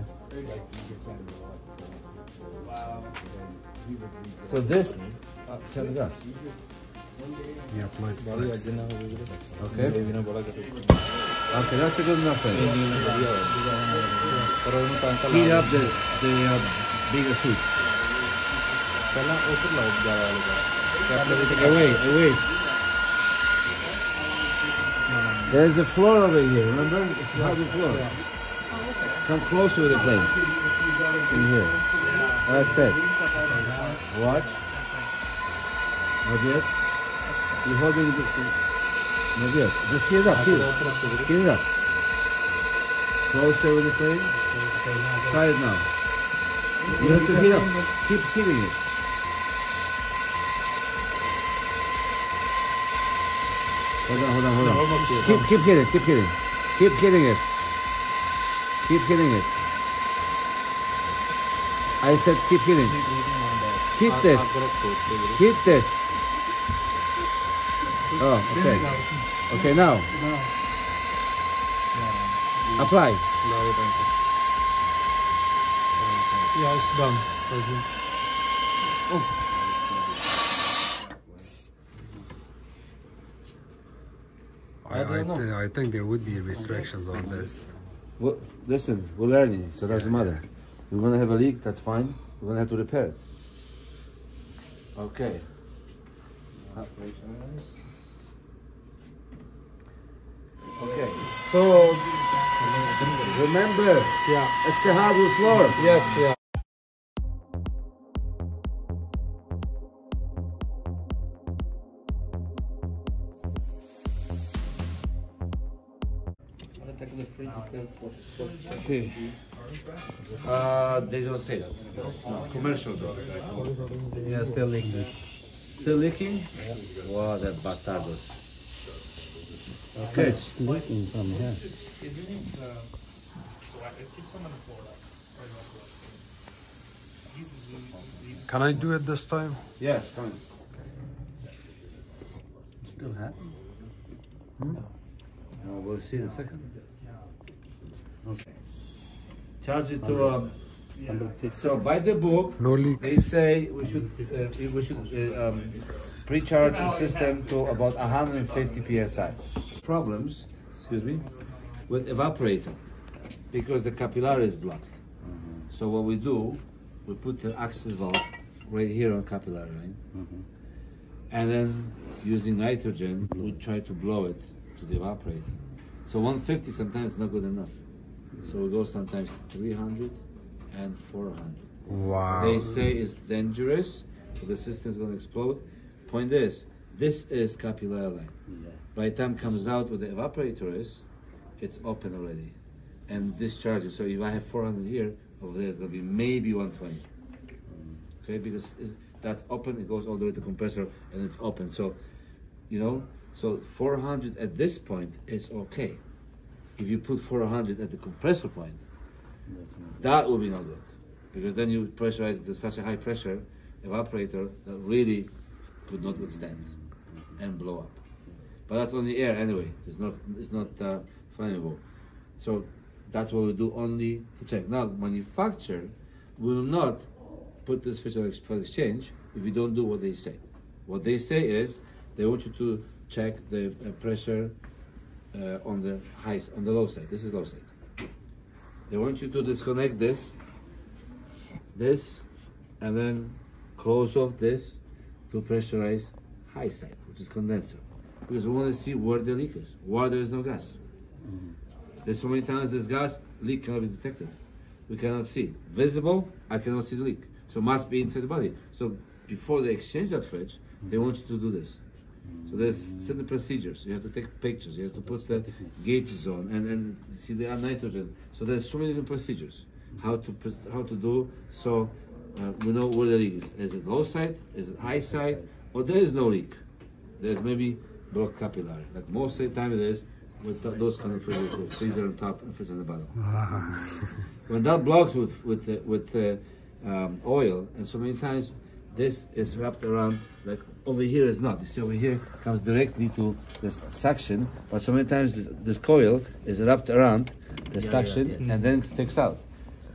So this, check the gas. Yeah, apply it. Okay. Okay, that's a good enough thing. Heat up the bigger heat. Away. There's a floor over here, remember? It's a hardwood floor. Come closer with the flame. In here. That's it. Watch. Not yet. You're holding it. Not yet. Just heat it up. Heat it up. Closer with the flame. Try it now. You have to heat up. Keep heating it. Hold on. Keep hitting it. Keep hitting it. Keep hitting it. I said keep hitting. Hit this. Hit this. Oh, okay. Okay, now. Apply. Yeah, it's done. I think there would be restrictions on this. Well, listen, we're learning, so doesn't matter. We're gonna have a leak, that's fine. We're gonna have to repair it. Okay. Okay. So remember, it's the hardwood floor. Yes, yeah. Okay. They don't say that. No, commercial though. Yeah, still leaking. Still leaking? Wow, that bastardos. Okay. It's leaking from here. Can I do it this time? Yes, come on. Still hot. We'll see in a second. Okay. Charge it to so by the book, No leak. they say we should pre-charge the system to about 150 psi. Problems, excuse me, with evaporator because the capillary is blocked. So what we do, we put the access valve right here on capillary, right? And then using nitrogen, we try to blow it to the evaporator. So 150 sometimes is not good enough. So we go sometimes 300 and 400. Wow. They say it's dangerous, so the system is going to explode. Point is, this is capillary line. By the time it comes out with the evaporator is, it's open already and discharging. So if I have 400 here, over there it's going to be maybe 120. Okay, because that's open, it goes all the way to compressor and it's open. So, you know, so 400 at this point is okay. If you put 400 at the compressor point, that will be not good. Because then you pressurize to such a high pressure evaporator that really could not withstand and blow up. But that's only air anyway. It's not flammable. So that's what we do only to check. Now, manufacturer will not put this fish on for exchange if you don't do what they say. What they say is they want you to check the pressure on the low side. This is low side. They want you to disconnect this, and then close off this to pressurize high side, which is condenser. Because we want to see where the leak is, where there is no gas. There's so many times this gas leak cannot be detected. We cannot see. Visible, I cannot see the leak. So must be inside the body. So before they exchange that fridge, they want you to do this. So there's certain procedures. You have to take pictures. You have to put the gauges on and see the nitrogen. So there's so many different procedures how to do. So we know where the leak is. Is it low side? Is it high side? Or there is no leak. There's maybe blocked capillary. Like most of the time it is with those kind of fridges with freezer on top and freezer on the bottom. When that blocks with oil, and so many times this is wrapped around, like over here is not. You see over here comes directly to this suction, but so many times this coil is wrapped around the suction and then sticks out.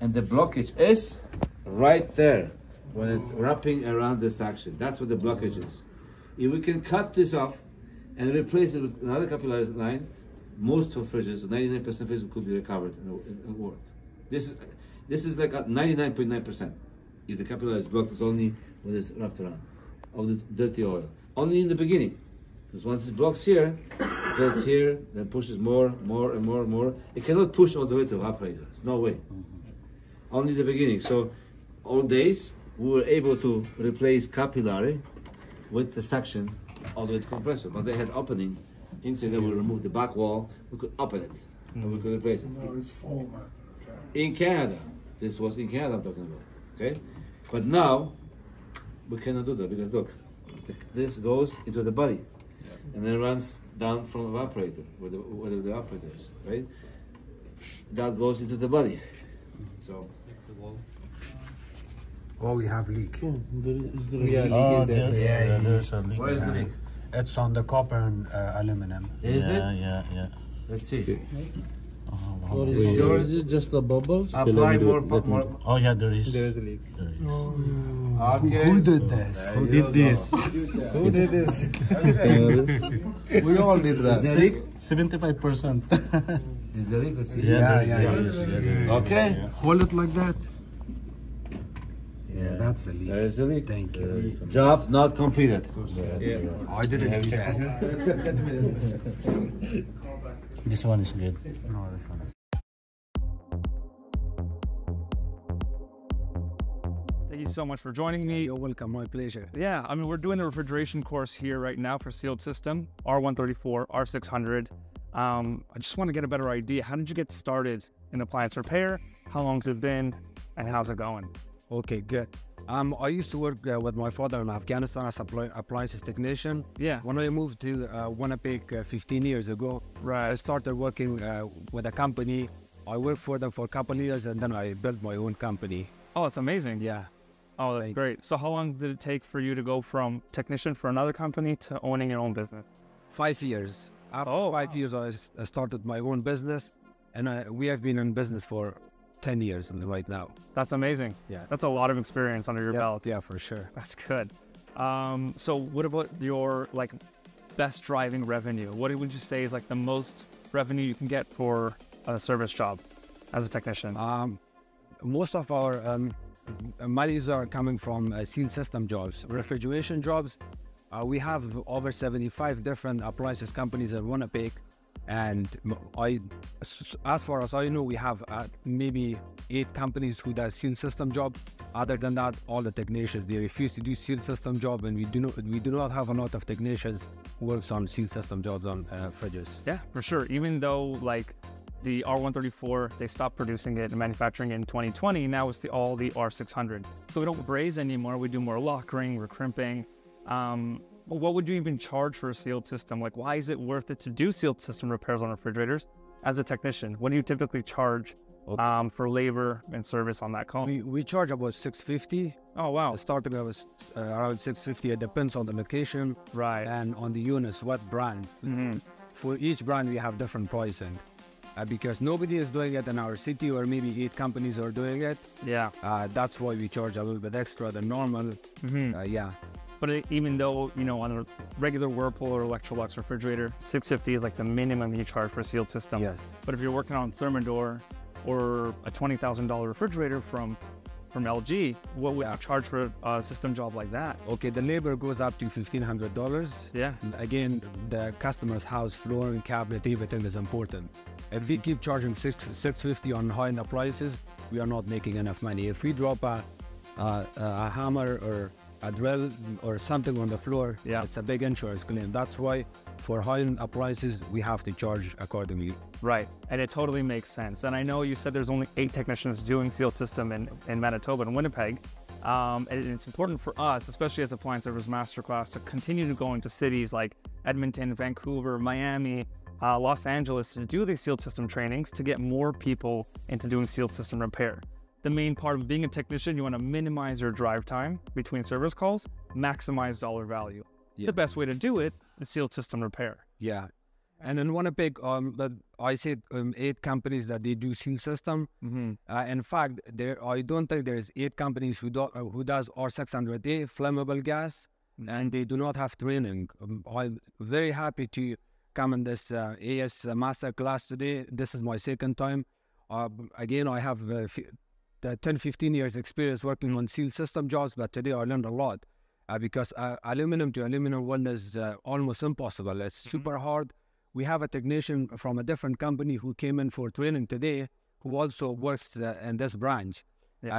And the blockage is right there when it's wrapping around the suction. That's what the blockage is. If we can cut this off and replace it with another capillary line, most of fridges, 99% fridges could be recovered and worked. This is like at 99.9%. If the capillary is blocked, it's only when it's wrapped around of the dirty oil. Only in the beginning, because once it blocks here, gets here, then pushes more and more. It cannot push all the way to evaporator. There's no way. Only the beginning. So all days we were able to replace capillary with the suction all the way to compressor, but they had opening inside. Then we removed the back wall. We could open it and we could replace it. No, it's full, man. In Canada, this was in Canada I'm talking about. Okay, but now we cannot do that because look, this goes into the body and then runs down from evaporator, where the evaporator is, right? That goes into the body. So. Oh, we have leak. There's a leak. Where is the leak? It's on the copper and aluminum. Is it? Yeah. Let's see. What is it? Sure, is it just the bubbles? Apply more. Oh yeah, there is. There is a leak. Okay. Who did this? Who did this? Who did this? We all did that. 75%. Is the leak? Yeah. Okay. Hold it like that. Yeah, that's a leak. There is a leak. Thank you. Job not completed. I didn't check. This one is good. No, this one is. Thank you so much for joining me. You're welcome. My pleasure. Yeah, I mean, we're doing the refrigeration course here right now for sealed system, R134, R600. I just want to get a better idea. How did you get started in appliance repair? How long's it been? And how's it going? Okay, good. I used to work with my father in Afghanistan as appliances technician. Yeah. When I moved to Winnipeg 15 years ago, Right. I started working with a company. I worked for them for a couple of years and then I built my own company. Oh, that's amazing. Yeah. Oh, that's great. So how long did it take for you to go from technician for another company to owning your own business? 5 years. After 5 years, I started my own business and we have been in business for 10 years right now. That's amazing. Yeah. That's a lot of experience under your belt. Yeah, for sure. That's good. So what about your best driving revenue? What would you say is the most revenue you can get for a service job as a technician? Most of our monies are coming from seal system jobs. Refrigeration jobs, We have over 75 different appliances companies in Winnipeg, and as far as I know, we have maybe 8 companies who does seal system job. Other than that, all the technicians, they refuse to do seal system job, and we do not have a lot of technicians who works on seal system jobs on fridges. Yeah, for sure. Even though like the R134, they stopped producing it and manufacturing it in 2020. Now it's all the R600. So we don't braze anymore. We do more Lokring, we're crimping. What would you even charge for a sealed system? Like, why is it worth it to do sealed system repairs on refrigerators? As a technician, what do you typically charge for labor and service on that call? We charge about $650. Oh, wow. Starting at around $650. It depends on the location, right, and on the units, what brand. For each brand, we have different pricing. Because nobody is doing it in our city, or maybe 8 companies are doing it. Yeah. That's why we charge a little bit extra than normal. Yeah. But even though, you know, on a regular Whirlpool or Electrolux refrigerator, $650 is like the minimum you charge for a sealed system. Yes. But if you're working on Thermador or a $20,000 refrigerator from LG, what would you charge for a system job like that? Okay, the labor goes up to $1,500. Yeah. Again, the customer's house, floor and cabinet, everything is important. If we keep charging $650 on high-end appliances, we are not making enough money. If we drop a hammer or a drill or something on the floor, it's a big insurance claim. That's why for high-end appliances, we have to charge accordingly. Right, and it totally makes sense. And I know you said there's only 8 technicians doing sealed system in Manitoba and Winnipeg. And it's important for us, especially as Appliance Service Masterclass, to continue to go into cities like Edmonton, Vancouver, Miami, Los Angeles to do these sealed system trainings to get more people into doing sealed system repair. The main part of being a technician, you want to minimize your drive time between service calls, maximize dollar value. The best way to do it is sealed system repair. Yeah. And in Winnipeg, I said 8 companies that they do seal system. In fact, I don't think there's 8 companies who does R600a flammable gas, and they do not have training. I'm very happy to come in this AS master class today. This is my 2nd time. Again, I have 10-15 years experience working on seal system jobs, but today I learned a lot because aluminum to aluminum weld is almost impossible. It's super hard. We have a technician from a different company who came in for training today, who also works in this branch.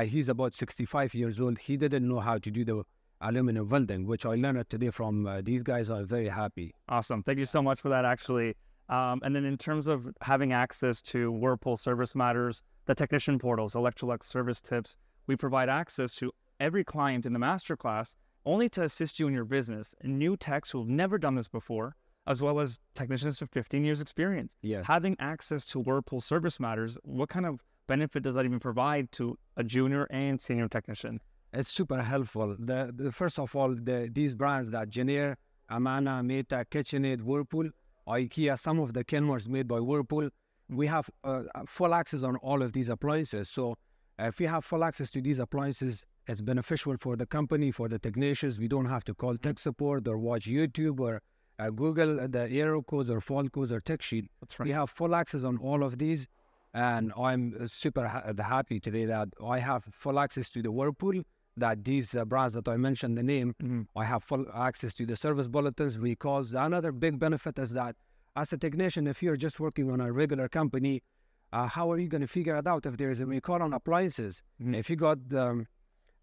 He's about 65 years old. He didn't know how to do the aluminum welding, which I learned today from these guys. I'm very happy. Awesome. Thank you so much for that, actually. And then in terms of having access to Whirlpool Service Matters, the technician portals, Electrolux service tips, we provide access to every client in the masterclass only to assist you in your business. New techs who have never done this before, as well as technicians with 15 years experience. Having access to Whirlpool Service Matters, what kind of benefit does that even provide to a junior and senior technician? It's super helpful. First of all, these brands that Jenner, Amana, Meta, KitchenAid, Whirlpool, IKEA, some of the Kenmores made by Whirlpool, we have full access on all of these appliances. So if we have full access to these appliances, it's beneficial for the company, for the technicians. We don't have to call tech support or watch YouTube or Google the error codes or fault codes or tech sheet. That's right. We have full access on all of these. And I'm super happy today that I have full access to the Whirlpool, that these brands that I mentioned the name, I have full access to the service bulletins, recalls. Another big benefit is that as a technician, if you're just working on a regular company, how are you going to figure it out if there is a recall on appliances? If you got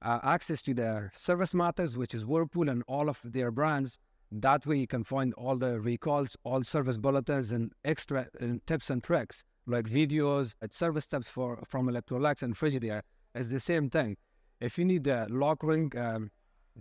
access to their service matters, which is Whirlpool and all of their brands, that way you can find all the recalls, all service bulletins, and extra tips and tricks, like videos, service tips from Electrolux and Frigidaire. It's the same thing. If you need the Lokring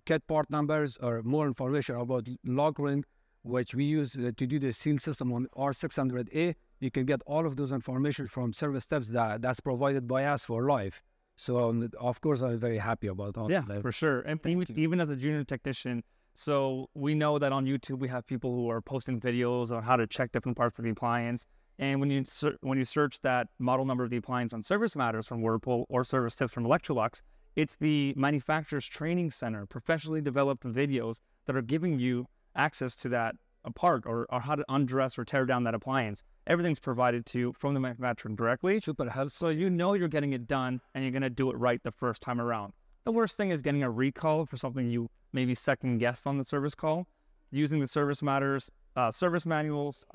kit part numbers or more information about Lokring, which we use to do the seal system on R600a, you can get all of those information from service tips that's provided by us for life. So, of course, I'm very happy about all that. Yeah, for sure. And even as a junior technician, so we know that on YouTube we have people who are posting videos on how to check different parts of the appliance. And when you search that model number of the appliance on Service Matters from Whirlpool or Service Tips from Electrolux, it's the manufacturer's training center, professionally developed videos that are giving you access to that part or how to undress or tear down that appliance. Everything's provided to you from the manufacturer directly. Super helpful. So you know you're getting it done and you're going to do it right the first time around. The worst thing is getting a recall for something you maybe second guessed on the service call. using the service manuals,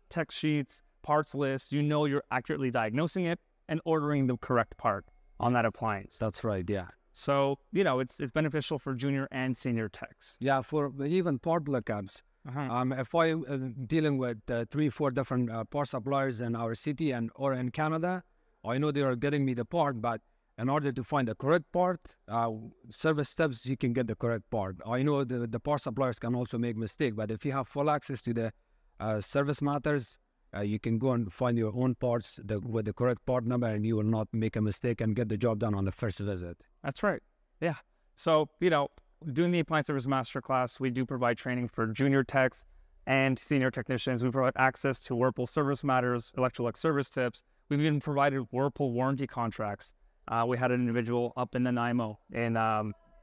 tech sheets, parts lists, you know you're accurately diagnosing it and ordering the correct part on that appliance. That's right, yeah. So, you know, it's beneficial for junior and senior techs. Yeah, for even part lookups. If I'm dealing with 3-4 different part suppliers in our city or in Canada, I know they are getting me the part, but in order to find the correct part, service steps, you can get the correct part. I know the part suppliers can also make mistake, but if you have full access to the service matters, you can go and find your own parts with the correct part number, and you will not make a mistake and get the job done on the first visit. That's right. Yeah. So, you know, doing the Appliance Service Masterclass, we do provide training for junior techs and senior technicians. We provide access to Whirlpool Service Matters, Electrolux Service Tips. We've even provided Whirlpool warranty contracts. We had an individual up in Nanaimo in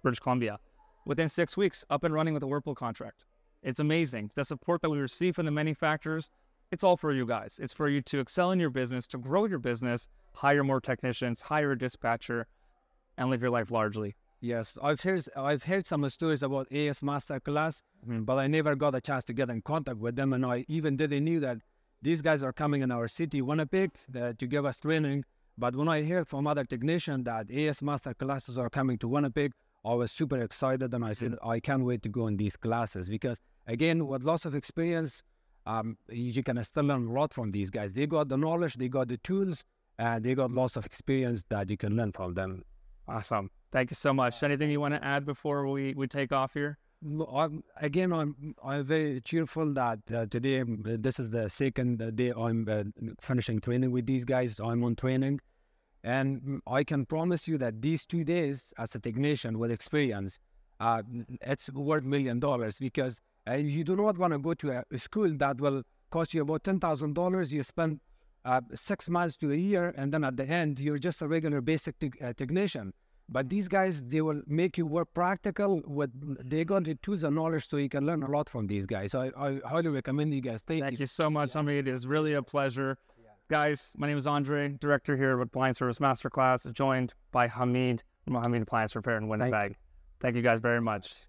British Columbia. Within 6 weeks, up and running with a Whirlpool contract. It's amazing. The support that we receive from the manufacturers, it's all for you guys. It's for you to excel in your business, to grow your business, hire more technicians, hire a dispatcher, and live your life largely. Yes, I've heard some stories about AS Masterclass, but I never got a chance to get in contact with them, and I even didn't knew that these guys are coming in our city, Winnipeg, to give us training. But when I heard from other technicians that AS Master classes are coming to Winnipeg, I was super excited, and I said, I can't wait to go in these classes, because again, with lots of experience, you can still learn a lot from these guys. They got the knowledge, they got the tools, and they got lots of experience that you can learn from them. Awesome. Thank you so much. Anything you want to add before we take off here? I'm very cheerful that today, this is the second day I'm finishing training with these guys. I'm on training. And I can promise you that these 2 days as a technician with experience, it's worth $1 million, because you do not want to go to a school that will cost you about $10,000. You spend 6 months to a year, and then at the end, you're just a regular basic technician. But these guys, they will make you work practical. They got the tools and knowledge, so you can learn a lot from these guys. I highly recommend you guys. Thank you so much. I mean, it is really a pleasure. Guys, my name is Andre, director here at Appliance Service Masterclass, joined by Hamid from Hamid Appliance Repair in Winnipeg. Thank you guys very much.